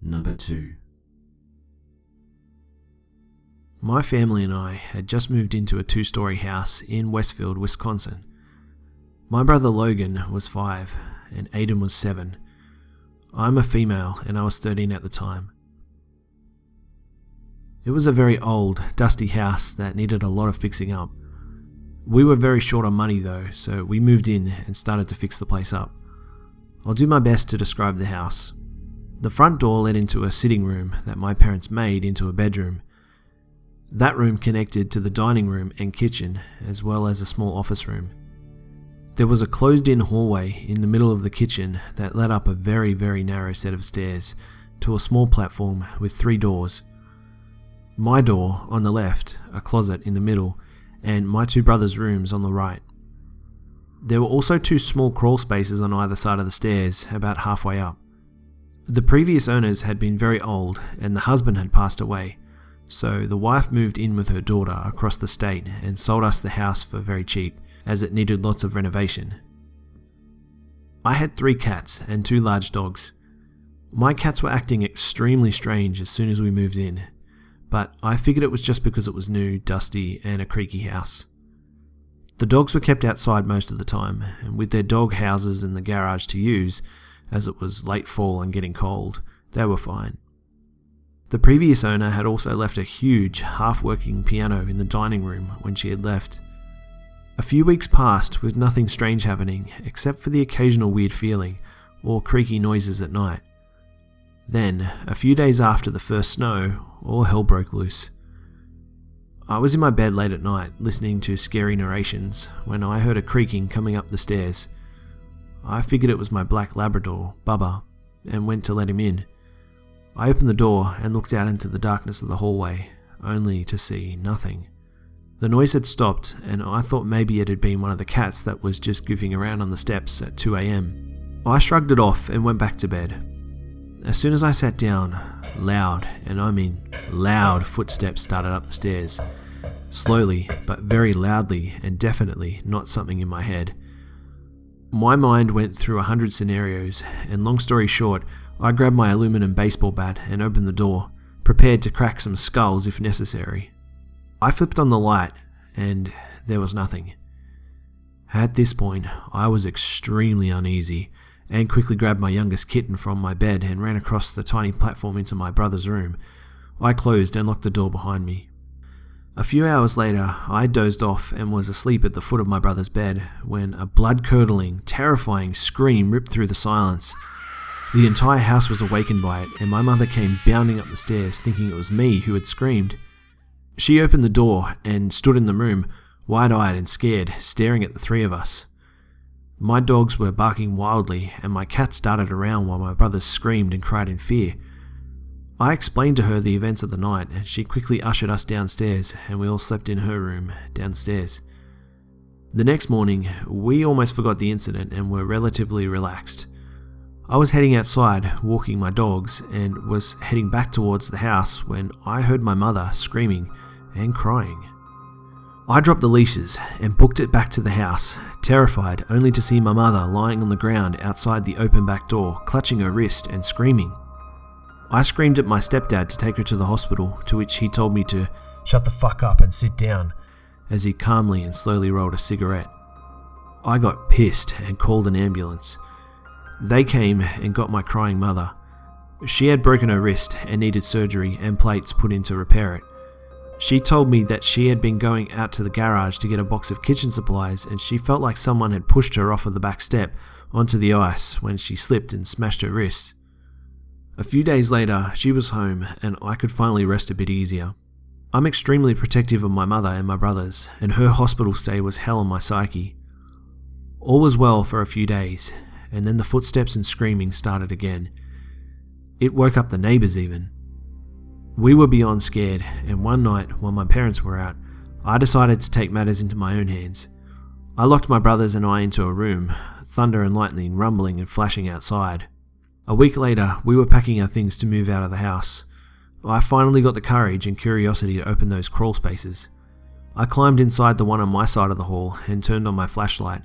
Number 2. My family and I had just moved into a 2-story house in Westfield, Wisconsin. My brother Logan was 5 and Aiden was 7. I'm a female and I was 13 at the time. It was a very old, dusty house that needed a lot of fixing up. We were very short on money though, so we moved in and started to fix the place up. I'll do my best to describe the house. The front door led into a sitting room that my parents made into a bedroom. That room connected to the dining room and kitchen, as well as a small office room. There was a closed-in hallway in the middle of the kitchen that led up a very, very narrow set of stairs to a small platform with 3 doors. My door on the left, a closet in the middle, and my 2 brothers' rooms on the right. There were also 2 small crawl spaces on either side of the stairs, about halfway up. The previous owners had been very old and the husband had passed away, so the wife moved in with her daughter across the state and sold us the house for very cheap, as it needed lots of renovation. I had 3 cats and 2 large dogs. My cats were acting extremely strange as soon as we moved in, but I figured it was just because it was new, dusty, and a creaky house. The dogs were kept outside most of the time, and with their dog houses in the garage to use, as it was late fall and getting cold, they were fine. The previous owner had also left a huge, half-working piano in the dining room when she had left. A few weeks passed with nothing strange happening, except for the occasional weird feeling, or creaky noises at night. Then, a few days after the first snow, all hell broke loose. I was in my bed late at night, listening to scary narrations, when I heard a creaking coming up the stairs. I figured it was my black Labrador, Bubba, and went to let him in. I opened the door and looked out into the darkness of the hallway, only to see nothing. The noise had stopped, and I thought maybe it had been one of the cats that was just goofing around on the steps at 2 a.m. I shrugged it off and went back to bed. As soon as I sat down, loud, and I mean loud, footsteps started up the stairs. Slowly, but very loudly, and definitely not something in my head. My mind went through 100 scenarios, and long story short, I grabbed my aluminum baseball bat and opened the door, prepared to crack some skulls if necessary. I flipped on the light, and there was nothing. At this point, I was extremely uneasy, and quickly grabbed my youngest kitten from my bed and ran across the tiny platform into my brother's room. I closed and locked the door behind me. A few hours later, I dozed off and was asleep at the foot of my brother's bed when a blood-curdling, terrifying scream ripped through the silence. The entire house was awakened by it, and my mother came bounding up the stairs thinking it was me who had screamed. She opened the door and stood in the room, wide-eyed and scared, staring at the 3 of us. My dogs were barking wildly, and my cat darted around while my brothers screamed and cried in fear. I explained to her the events of the night, and she quickly ushered us downstairs, and we all slept in her room downstairs. The next morning, we almost forgot the incident and were relatively relaxed. I was heading outside, walking my dogs, and was heading back towards the house when I heard my mother screaming and crying. I dropped the leashes and booked it back to the house, terrified only to see my mother lying on the ground outside the open back door, clutching her wrist and screaming. I screamed at my stepdad to take her to the hospital, to which he told me to shut the fuck up and sit down, as he calmly and slowly rolled a cigarette. I got pissed and called an ambulance. They came and got my crying mother. She had broken her wrist and needed surgery and plates put in to repair it. She told me that she had been going out to the garage to get a box of kitchen supplies, and she felt like someone had pushed her off of the back step onto the ice when she slipped and smashed her wrist. A few days later, she was home and I could finally rest a bit easier. I'm extremely protective of my mother and my brothers, and her hospital stay was hell on my psyche. All was well for a few days, and then the footsteps and screaming started again. It woke up the neighbours even. We were beyond scared, and one night, while my parents were out, I decided to take matters into my own hands. I locked my brothers and I into a room, thunder and lightning rumbling and flashing outside. A week later, we were packing our things to move out of the house. I finally got the courage and curiosity to open those crawl spaces. I climbed inside the one on my side of the hall and turned on my flashlight.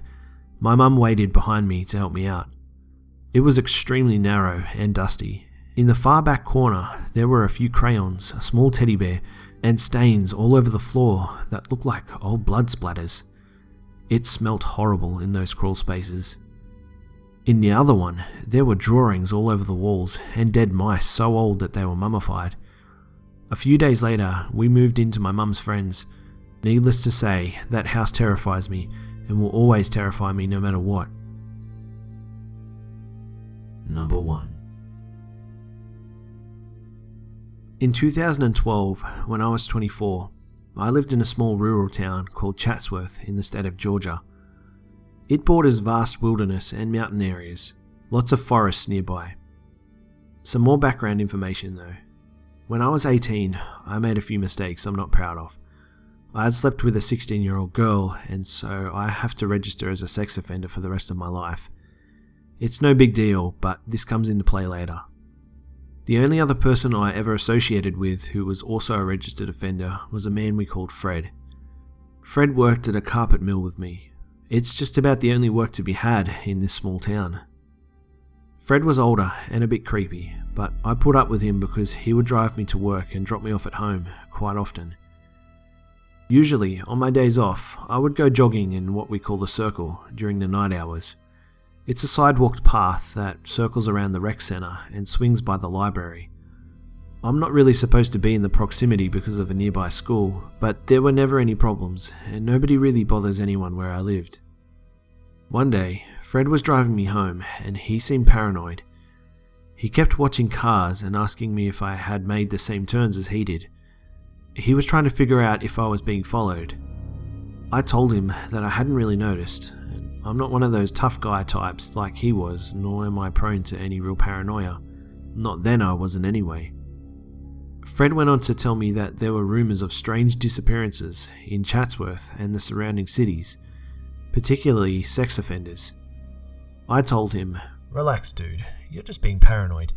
My mum waited behind me to help me out. It was extremely narrow and dusty, In the far back corner, there were a few crayons, a small teddy bear, and stains all over the floor that looked like old blood splatters. It smelt horrible in those crawl spaces. In the other one, there were drawings all over the walls and dead mice so old that they were mummified. A few days later, we moved into my mum's friends. Needless to say, that house terrifies me and will always terrify me no matter what. Number 1. In 2012, when I was 24, I lived in a small rural town called Chatsworth in the state of Georgia. It borders vast wilderness and mountain areas, lots of forests nearby. Some more background information though. When I was 18, I made a few mistakes I'm not proud of. I had slept with a 16-year-old girl, and so I have to register as a sex offender for the rest of my life. It's no big deal, but this comes into play later. The only other person I ever associated with who was also a registered offender was a man we called Fred. Fred worked at a carpet mill with me. It's just about the only work to be had in this small town. Fred was older and a bit creepy, but I put up with him because he would drive me to work and drop me off at home quite often. Usually, on my days off, I would go jogging in what we call the circle during the night hours. It's a sidewalked path that circles around the rec centre and swings by the library. I'm not really supposed to be in the proximity because of a nearby school, but there were never any problems, and nobody really bothers anyone where I lived. One day, Fred was driving me home, and he seemed paranoid. He kept watching cars and asking me if I had made the same turns as he did. He was trying to figure out if I was being followed. I told him that I hadn't really noticed, and I'm not one of those tough guy types like he was, nor am I prone to any real paranoia. Not then I wasn't anyway. Fred went on to tell me that there were rumours of strange disappearances in Chatsworth and the surrounding cities, particularly sex offenders. I told him, "Relax, dude. You're just being paranoid.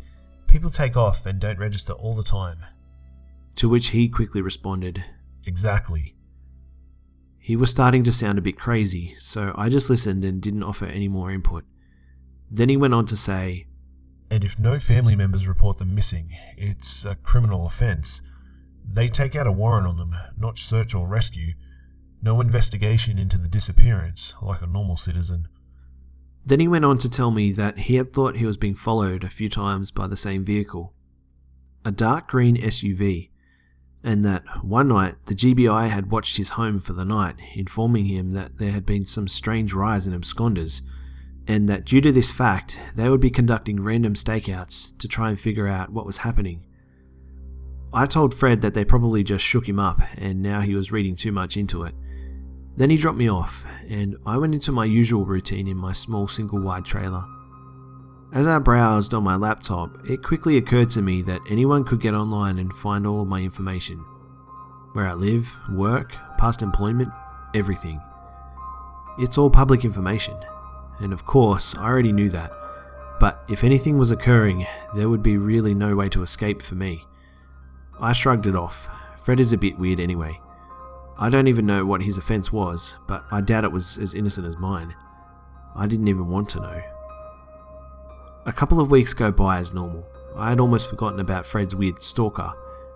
People take off and don't register all the time." To which he quickly responded, "Exactly." He was starting to sound a bit crazy, so I just listened and didn't offer any more input. Then he went on to say, "And if no family members report them missing, it's a criminal offence. They take out a warrant on them, not search or rescue. No investigation into the disappearance, like a normal citizen." Then he went on to tell me that he had thought he was being followed a few times by the same vehicle, a dark green SUV, and that one night the GBI had watched his home for the night, informing him that there had been some strange rise in absconders, and that due to this fact, they would be conducting random stakeouts to try and figure out what was happening. I told Fred that they probably just shook him up, and now he was reading too much into it. Then he dropped me off, and I went into my usual routine in my small single-wide trailer. As I browsed on my laptop, it quickly occurred to me that anyone could get online and find all of my information. Where I live, work, past employment, everything. It's all public information. And of course, I already knew that. But if anything was occurring, there would be really no way to escape for me. I shrugged it off. Fred is a bit weird anyway. I don't even know what his offence was, but I doubt it was as innocent as mine. I didn't even want to know. A couple of weeks go by as normal. I had almost forgotten about Fred's weird stalker.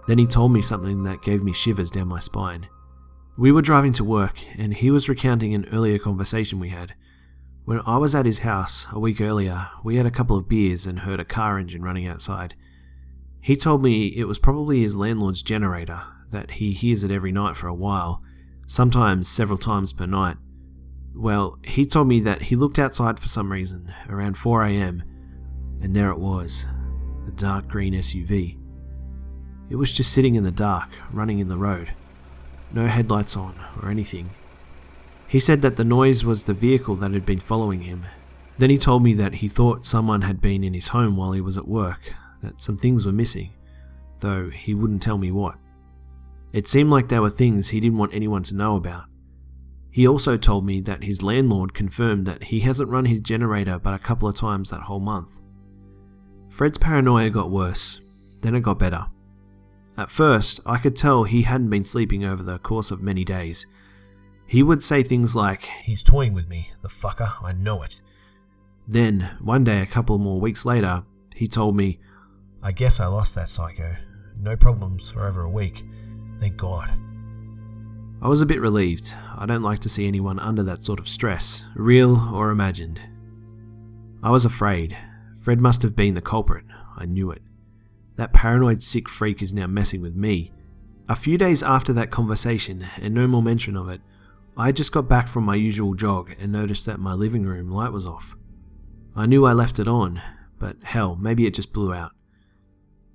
Then he told me something that gave me shivers down my spine. We were driving to work, and he was recounting an earlier conversation we had. When I was at his house a week earlier, we had a couple of beers and heard a car engine running outside. He told me it was probably his landlord's generator, that he hears it every night for a while, sometimes several times per night. Well, he told me that he looked outside for some reason, around 4 a.m, and there it was, the dark green SUV. It was just sitting in the dark, running in the road. No headlights on or anything. He said that the noise was the vehicle that had been following him. Then he told me that he thought someone had been in his home while he was at work, that some things were missing, though he wouldn't tell me what. It seemed like they were things he didn't want anyone to know about. He also told me that his landlord confirmed that he hasn't run his generator but a couple of times that whole month. Fred's paranoia got worse, then it got better. At first, I could tell he hadn't been sleeping over the course of many days. He would say things like, "He's toying with me, the fucker, I know it." Then, one day a couple more weeks later, he told me, I guess I lost that psycho. No problems for over a week. Thank God. I was a bit relieved. I don't like to see anyone under that sort of stress, real or imagined. I was afraid. Fred must have been the culprit. I knew it. That paranoid sick freak is now messing with me. A few days after that conversation, and no more mention of it, I had just got back from my usual jog and noticed that my living room light was off. I knew I left it on, but hell, maybe it just blew out.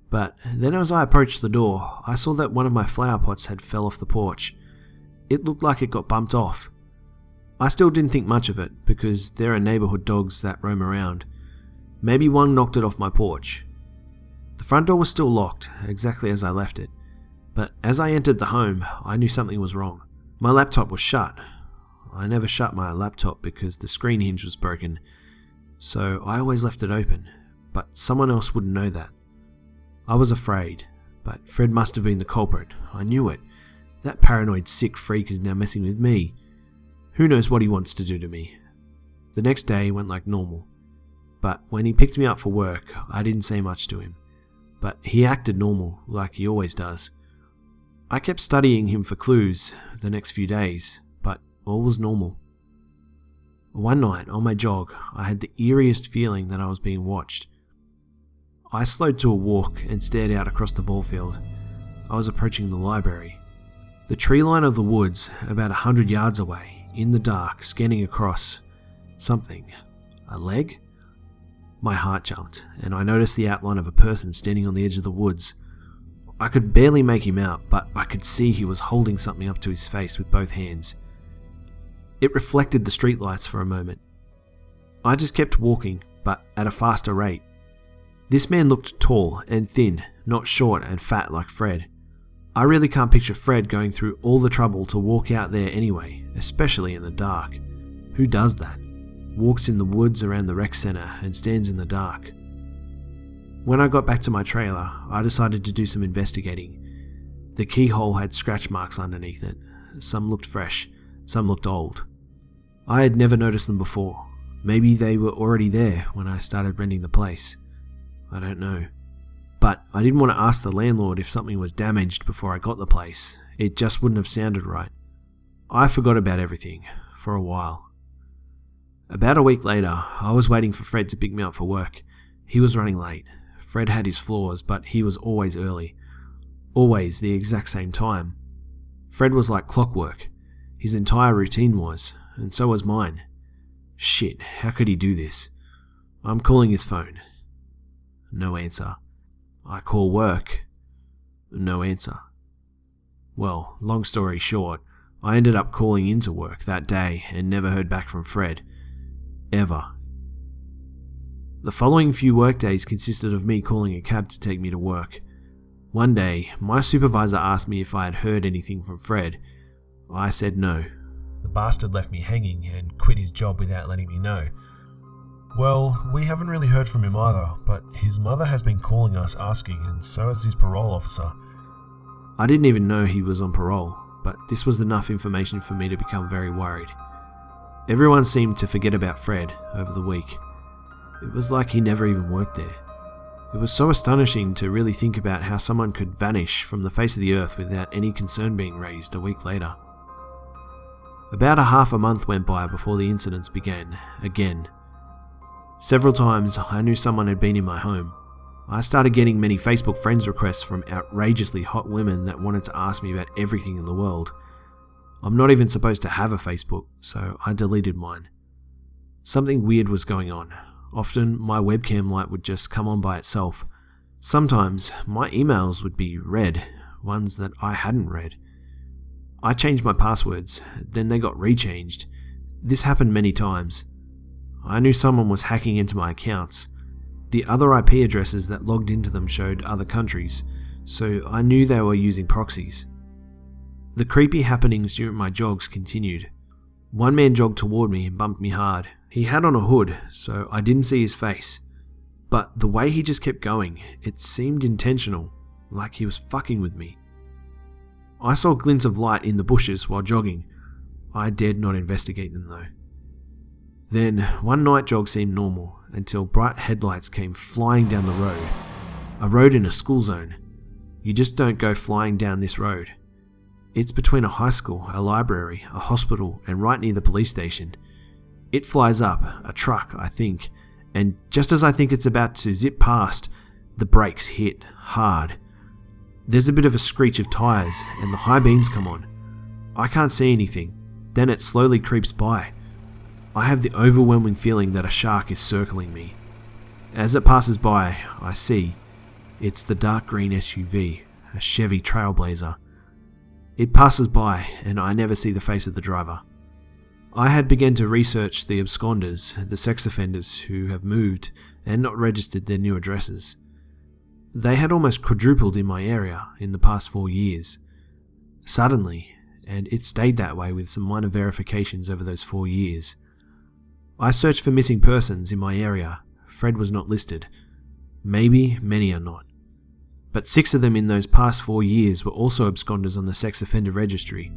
But then as I approached the door, I saw that one of my flower pots had fell off the porch. It looked like it got bumped off. I still didn't think much of it, because there are neighbourhood dogs that roam around. Maybe one knocked it off my porch. The front door was still locked, exactly as I left it. But as I entered the home, I knew something was wrong. My laptop was shut. I never shut my laptop because the screen hinge was broken, so I always left it open, but someone else wouldn't know that. I was afraid, but Fred must have been the culprit. I knew it. That paranoid sick freak is now messing with me. Who knows what he wants to do to me? The next day went like normal, but when he picked me up for work, I didn't say much to him. But he acted normal, like he always does. I kept studying him for clues the next few days, but all was normal. One night, on my jog, I had the eeriest feeling that I was being watched. I slowed to a walk and stared out across the ball field. I was approaching the library. The tree line of the woods, about 100 yards away, in the dark, scanning across. Something. A leg? My heart jumped, and I noticed the outline of a person standing on the edge of the woods. I could barely make him out, but I could see he was holding something up to his face with both hands. It reflected the streetlights for a moment. I just kept walking, but at a faster rate. This man looked tall and thin, not short and fat like Fred. I really can't picture Fred going through all the trouble to walk out there anyway, especially in the dark. Who does that? Walks in the woods around the rec centre and stands in the dark. When I got back to my trailer, I decided to do some investigating. The keyhole had scratch marks underneath it. Some looked fresh, some looked old. I had never noticed them before. Maybe they were already there when I started renting the place. I don't know. But I didn't want to ask the landlord if something was damaged before I got the place. It just wouldn't have sounded right. I forgot about everything, for a while. About a week later, I was waiting for Fred to pick me up for work. He was running late. Fred had his flaws, but he was always early. Always the exact same time. Fred was like clockwork. His entire routine was, and so was mine. Shit, how could he do this? I'm calling his phone. No answer. I call work. No answer. Well, long story short, I ended up calling into work that day and never heard back from Fred. Ever. The following few workdays consisted of me calling a cab to take me to work. One day, my supervisor asked me if I had heard anything from Fred. I said no. The bastard left me hanging and quit his job without letting me know. Well, we haven't really heard from him either, but his mother has been calling us asking, and so has his parole officer. I didn't even know he was on parole, but this was enough information for me to become very worried. Everyone seemed to forget about Fred over the week. It was like he never even worked there. It was so astonishing to really think about how someone could vanish from the face of the earth without any concern being raised a week later. About a half a month went by before the incidents began, again. Several times I knew someone had been in my home. I started getting many Facebook friends requests from outrageously hot women that wanted to ask me about everything in the world. I'm not even supposed to have a Facebook, so I deleted mine. Something weird was going on. Often my webcam light would just come on by itself. Sometimes my emails would be read, ones that I hadn't read. I changed my passwords, then they got rechanged. This happened many times. I knew someone was hacking into my accounts. The other IP addresses that logged into them showed other countries, so I knew they were using proxies. The creepy happenings during my jogs continued. One man jogged toward me and bumped me hard. He had on a hood, so I didn't see his face. But the way he just kept going, it seemed intentional, like he was fucking with me. I saw glints of light in the bushes while jogging. I dared not investigate them though. Then, one night jog seemed normal, until bright headlights came flying down the road. A road in a school zone. You just don't go flying down this road. It's between a high school, a library, a hospital, and right near the police station. It flies up, a truck, I think, and just as I think it's about to zip past, the brakes hit hard. There's a bit of a screech of tires, and the high beams come on. I can't see anything. Then it slowly creeps by. I have the overwhelming feeling that a shark is circling me. As it passes by, I see it's the dark green SUV, a Chevy Trailblazer. It passes by, and I never see the face of the driver. I had begun to research the absconders, the sex offenders who have moved and not registered their new addresses. They had almost quadrupled in my area in the past 4 years. Suddenly, and it stayed that way with some minor verifications over those 4 years. I searched for missing persons in my area. Fred was not listed. Maybe many are not. But 6 of them in those past 4 years were also absconders on the sex offender registry.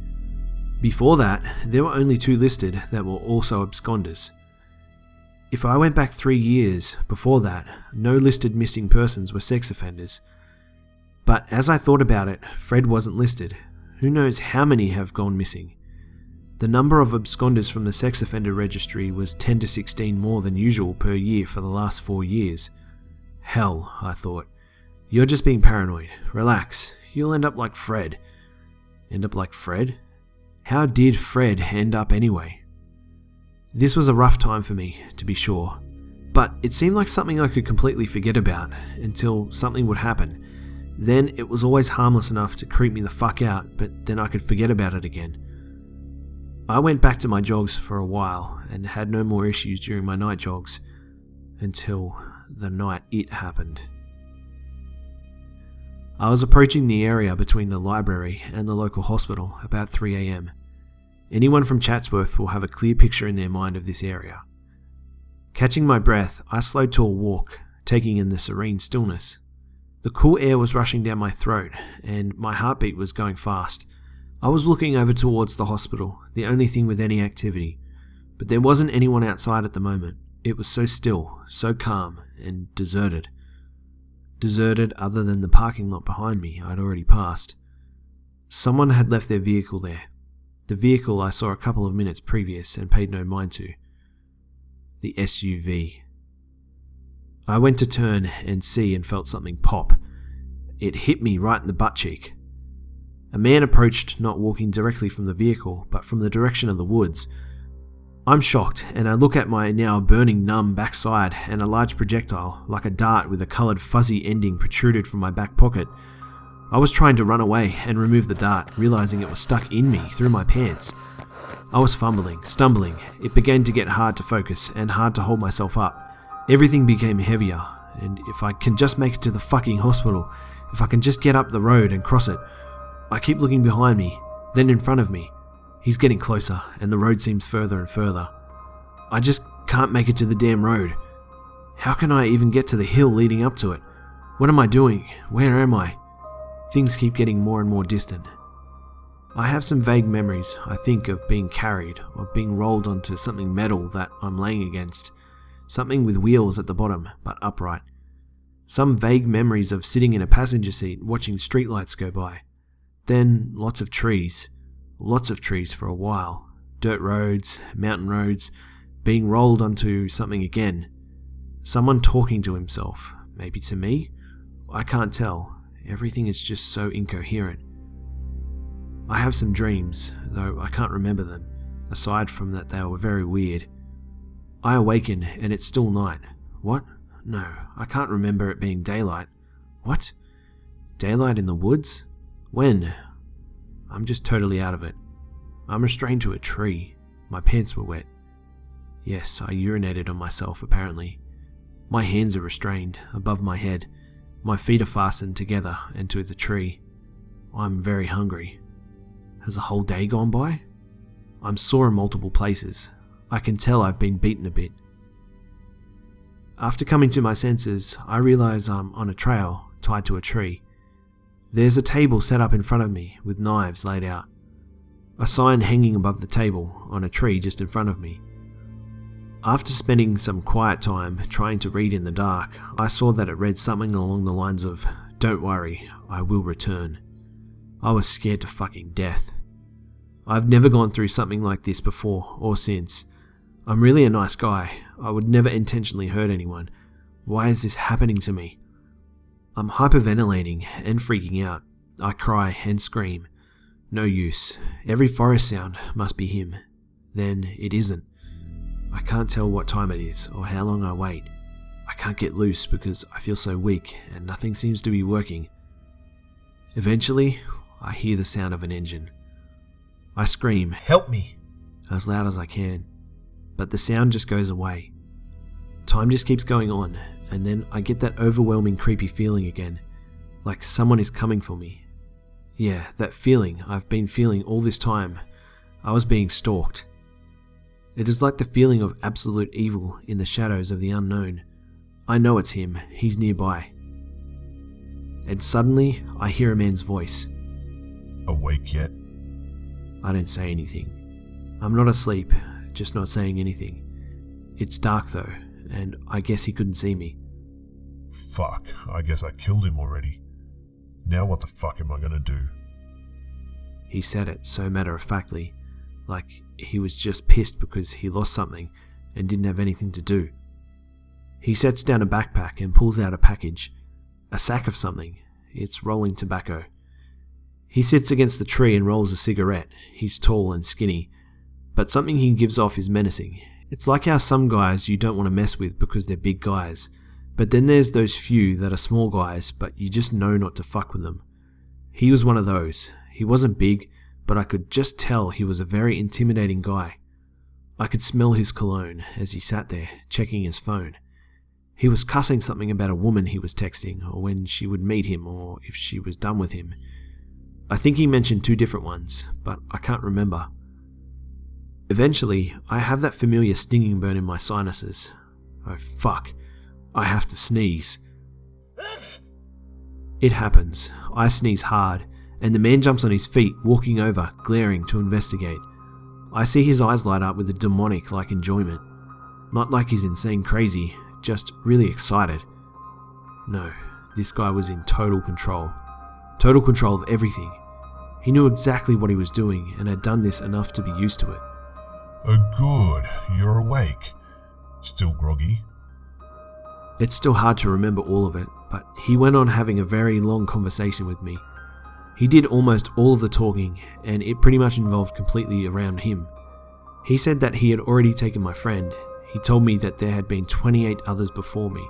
Before that, there were only 2 listed that were also absconders. If I went back 3 years before that, no listed missing persons were sex offenders. But as I thought about it, Fred wasn't listed. Who knows how many have gone missing? The number of absconders from the sex offender registry was 10 to 16 more than usual per year for the last 4 years. Hell, I thought. You're just being paranoid. Relax. You'll end up like Fred. End up like Fred? How did Fred end up anyway? This was a rough time for me, to be sure. But it seemed like something I could completely forget about until something would happen. Then it was always harmless enough to creep me the fuck out, but then I could forget about it again. I went back to my jogs for a while and had no more issues during my night jogs until the night it happened. I was approaching the area between the library and the local hospital about 3 a.m. Anyone from Chatsworth will have a clear picture in their mind of this area. Catching my breath, I slowed to a walk, taking in the serene stillness. The cool air was rushing down my throat, and my heartbeat was going fast. I was looking over towards the hospital, the only thing with any activity, but there wasn't anyone outside at the moment. It was so still, so calm, and deserted. Deserted other than the parking lot behind me I'd already passed. Someone had left their vehicle there. The vehicle I saw a couple of minutes previous and paid no mind to. The SUV. I went to turn and see and felt something pop. It hit me right in the butt cheek. A man approached, not walking directly from the vehicle, but from the direction of the woods. I'm shocked, and I look at my now burning numb backside, and a large projectile, like a dart with a coloured fuzzy ending, protruded from my back pocket. I was trying to run away and remove the dart, realising it was stuck in me through my pants. I was fumbling, stumbling. It began to get hard to focus and hard to hold myself up. Everything became heavier, and if I can just make it to the fucking hospital, if I can just get up the road and cross it. I keep looking behind me, then in front of me. He's getting closer, and the road seems further and further. I just can't make it to the damn road. How can I even get to the hill leading up to it? What am I doing? Where am I? Things keep getting more and more distant. I have some vague memories, I think, of being carried, of being rolled onto something metal that I'm laying against. Something with wheels at the bottom, but upright. Some vague memories of sitting in a passenger seat watching streetlights go by. Then lots of trees. Lots of trees for a while. Dirt roads, mountain roads, being rolled onto something again. Someone talking to himself. Maybe to me? I can't tell. Everything is just so incoherent. I have some dreams, though I can't remember them, aside from that they were very weird. I awaken and it's still night. What? No, I can't remember it being daylight. What? Daylight in the woods? When? I'm just totally out of it. I'm restrained to a tree. My pants were wet. Yes, I urinated on myself, apparently. My hands are restrained, above my head. My feet are fastened together and to the tree. I'm very hungry. Has a whole day gone by? I'm sore in multiple places. I can tell I've been beaten a bit. After coming to my senses, I realize I'm on a trail tied to a tree. There's a table set up in front of me with knives laid out. A sign hanging above the table on a tree just in front of me. After spending some quiet time trying to read in the dark, I saw that it read something along the lines of, "Don't worry, I will return." I was scared to fucking death. I've never gone through something like this before or since. I'm really a nice guy. I would never intentionally hurt anyone. Why is this happening to me? I'm hyperventilating and freaking out. I cry and scream. No use. Every forest sound must be him. Then it isn't. I can't tell what time it is or how long I wait. I can't get loose because I feel so weak and nothing seems to be working. Eventually, I hear the sound of an engine. I scream, "Help me!" as loud as I can, but the sound just goes away. Time just keeps going on, and then I get that overwhelming creepy feeling again, like someone is coming for me. Yeah, that feeling I've been feeling all this time. I was being stalked. It is like the feeling of absolute evil in the shadows of the unknown. I know it's him, he's nearby. And suddenly, I hear a man's voice. Awake yet? I don't say anything. I'm not asleep, just not saying anything. It's dark though, and I guess he couldn't see me. Fuck, I guess I killed him already. Now what the fuck am I gonna do? He said it so matter-of-factly, like he was just pissed because he lost something and didn't have anything to do. He sets down a backpack and pulls out a package, a sack of something. It's rolling tobacco. He sits against the tree and rolls a cigarette. He's tall and skinny, but something he gives off is menacing. It's like how some guys you don't want to mess with because they're big guys, but then there's those few that are small guys, but you just know not to fuck with them. He was one of those. He wasn't big, but I could just tell he was a very intimidating guy. I could smell his cologne as he sat there, checking his phone. He was cussing something about a woman he was texting, or when she would meet him, or if she was done with him. I think he mentioned 2 different ones, but I can't remember. Eventually, I have that familiar stinging burn in my sinuses. Oh fuck, I have to sneeze. It happens. I sneeze hard, and the man jumps on his feet, walking over, glaring to investigate. I see his eyes light up with a demonic-like enjoyment. Not like he's insane crazy, just really excited. No, this guy was in total control. Total control of everything. He knew exactly what he was doing and had done this enough to be used to it. Good, you're awake. Still groggy? It's still hard to remember all of it, but he went on having a very long conversation with me. He did almost all of the talking, and it pretty much involved completely around him. He said that he had already taken my friend. He told me that there had been 28 others before me.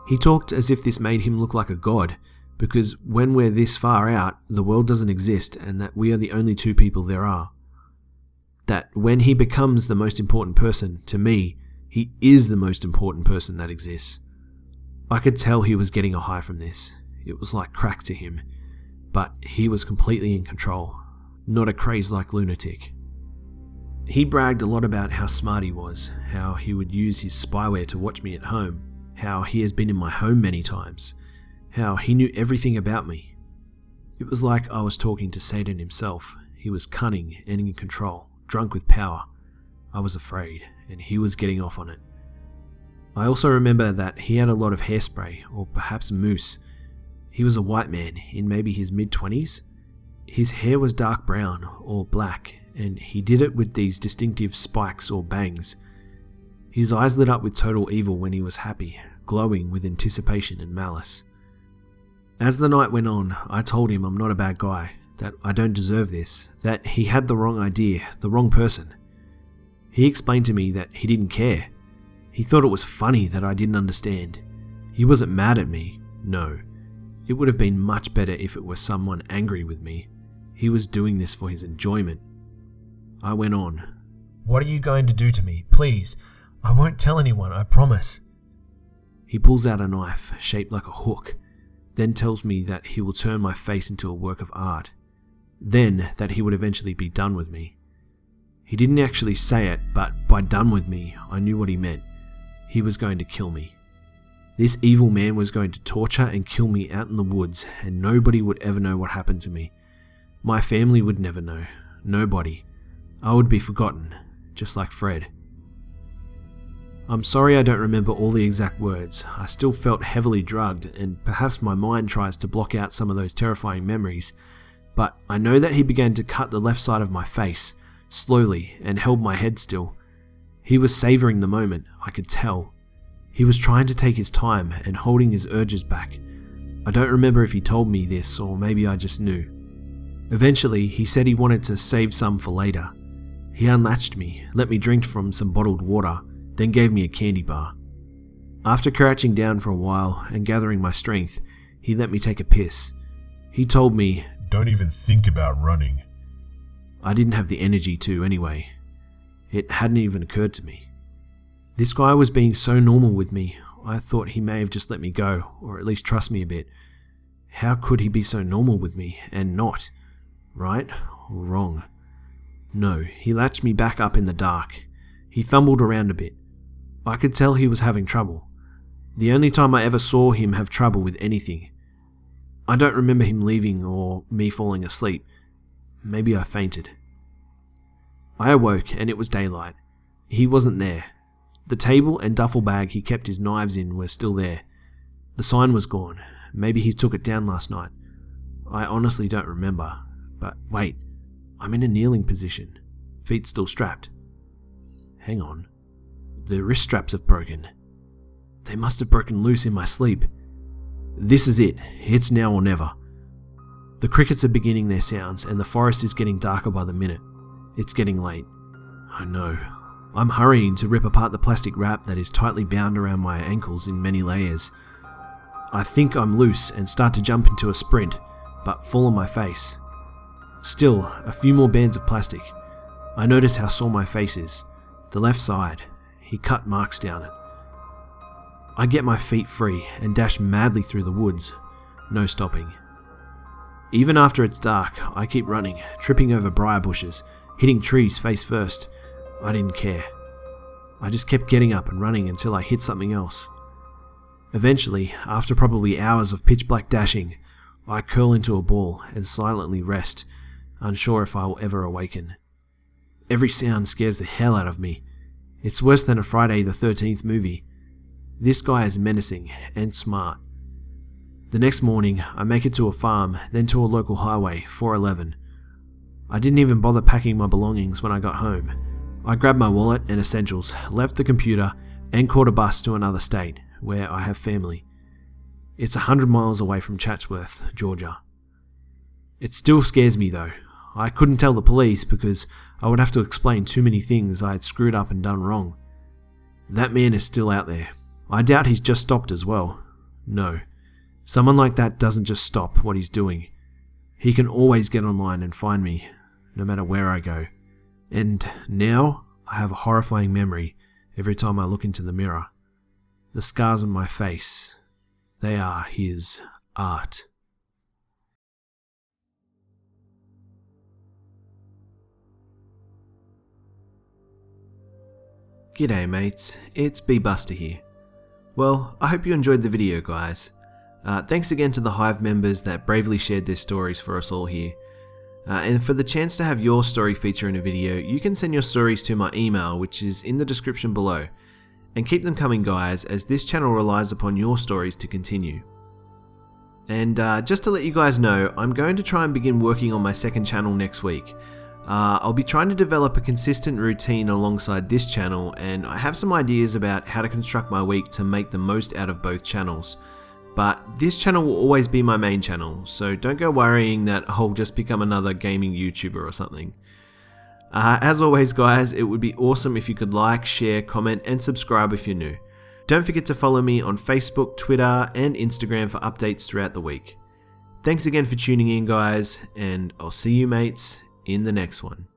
He talked as if this made him look like a god, because when we're this far out, the world doesn't exist and that we are the only 2 people there are. That when he becomes the most important person, to me, he is the most important person that exists. I could tell he was getting a high from this. It was like crack to him. But he was completely in control, not a crazed-like lunatic. He bragged a lot about how smart he was, how he would use his spyware to watch me at home, how he has been in my home many times, how he knew everything about me. It was like I was talking to Satan himself. He was cunning and in control, drunk with power. I was afraid, and he was getting off on it. I also remember that he had a lot of hairspray, or perhaps mousse. He was a white man in maybe his mid-20s. His hair was dark brown or black, and he did it with these distinctive spikes or bangs. His eyes lit up with total evil when he was happy, glowing with anticipation and malice. As the night went on, I told him I'm not a bad guy, that I don't deserve this, that he had the wrong idea, the wrong person. He explained to me that he didn't care. He thought it was funny that I didn't understand. He wasn't mad at me, no. It would have been much better if it were someone angry with me. He was doing this for his enjoyment. I went on. What are you going to do to me? Please. I won't tell anyone, I promise. He pulls out a knife shaped like a hook, then tells me that he will turn my face into a work of art. Then that he would eventually be done with me. He didn't actually say it, but by done with me, I knew what he meant. He was going to kill me. This evil man was going to torture and kill me out in the woods, and nobody would ever know what happened to me. My family would never know. Nobody. I would be forgotten, just like Fred. I'm sorry I don't remember all the exact words. I still felt heavily drugged, and perhaps my mind tries to block out some of those terrifying memories, but I know that he began to cut the left side of my face, slowly, and held my head still. He was savouring the moment, I could tell. He was trying to take his time and holding his urges back. I don't remember if he told me this, or maybe I just knew. Eventually, he said he wanted to save some for later. He unlatched me, let me drink from some bottled water, then gave me a candy bar. After crouching down for a while and gathering my strength, he let me take a piss. He told me, "Don't even think about running." I didn't have the energy to anyway. It hadn't even occurred to me. This guy was being so normal with me, I thought he may have just let me go, or at least trust me a bit. How could he be so normal with me and not? Right or wrong? No, he latched me back up in the dark. He fumbled around a bit. I could tell he was having trouble. The only time I ever saw him have trouble with anything. I don't remember him leaving or me falling asleep. Maybe I fainted. I awoke and it was daylight. He wasn't there. The table and duffel bag he kept his knives in were still there. The sign was gone. Maybe he took it down last night. I honestly don't remember. But wait, I'm in a kneeling position. Feet still strapped. Hang on. The wrist straps have broken. They must have broken loose in my sleep. This is it. It's now or never. The crickets are beginning their sounds and the forest is getting darker by the minute. It's getting late. I know. I'm hurrying to rip apart the plastic wrap that is tightly bound around my ankles in many layers. I think I'm loose and start to jump into a sprint, but fall on my face. Still, a few more bands of plastic. I notice how sore my face is. The left side. He cut marks down it. I get my feet free and dash madly through the woods. No stopping. Even after it's dark, I keep running, tripping over briar bushes, hitting trees face first. I didn't care. I just kept getting up and running until I hit something else. Eventually, after probably hours of pitch black dashing, I curl into a ball and silently rest, unsure if I will ever awaken. Every sound scares the hell out of me. It's worse than a Friday the 13th movie. This guy is menacing and smart. The next morning, I make it to a farm, then to a local highway, 411. I didn't even bother packing my belongings when I got home. I grabbed my wallet and essentials, left the computer, and caught a bus to another state, where I have family. It's 100 miles away from Chatsworth, Georgia. It still scares me though. I couldn't tell the police because I would have to explain too many things I had screwed up and done wrong. That man is still out there. I doubt he's just stopped as well. No. Someone like that doesn't just stop what he's doing. He can always get online and find me, no matter where I go. And now, I have a horrifying memory every time I look into the mirror. The scars on my face, they are his art. G'day mates, it's B-Buster here. Well, I hope you enjoyed the video guys. Thanks again to the Hive members that bravely shared their stories for us all here. And for the chance to have your story feature in a video, you can send your stories to my email, which is in the description below. And keep them coming guys, as this channel relies upon your stories to continue. And just to let you guys know, I'm going to try and begin working on my second channel next week. I'll be trying to develop a consistent routine alongside this channel, and I have some ideas about how to construct my week to make the most out of both channels. But this channel will always be my main channel, so don't go worrying that I'll just become another gaming YouTuber or something. As always guys, it would be awesome if you could like, share, comment and subscribe if you're new. Don't forget to follow me on Facebook, Twitter and Instagram for updates throughout the week. Thanks again for tuning in guys, and I'll see you mates in the next one.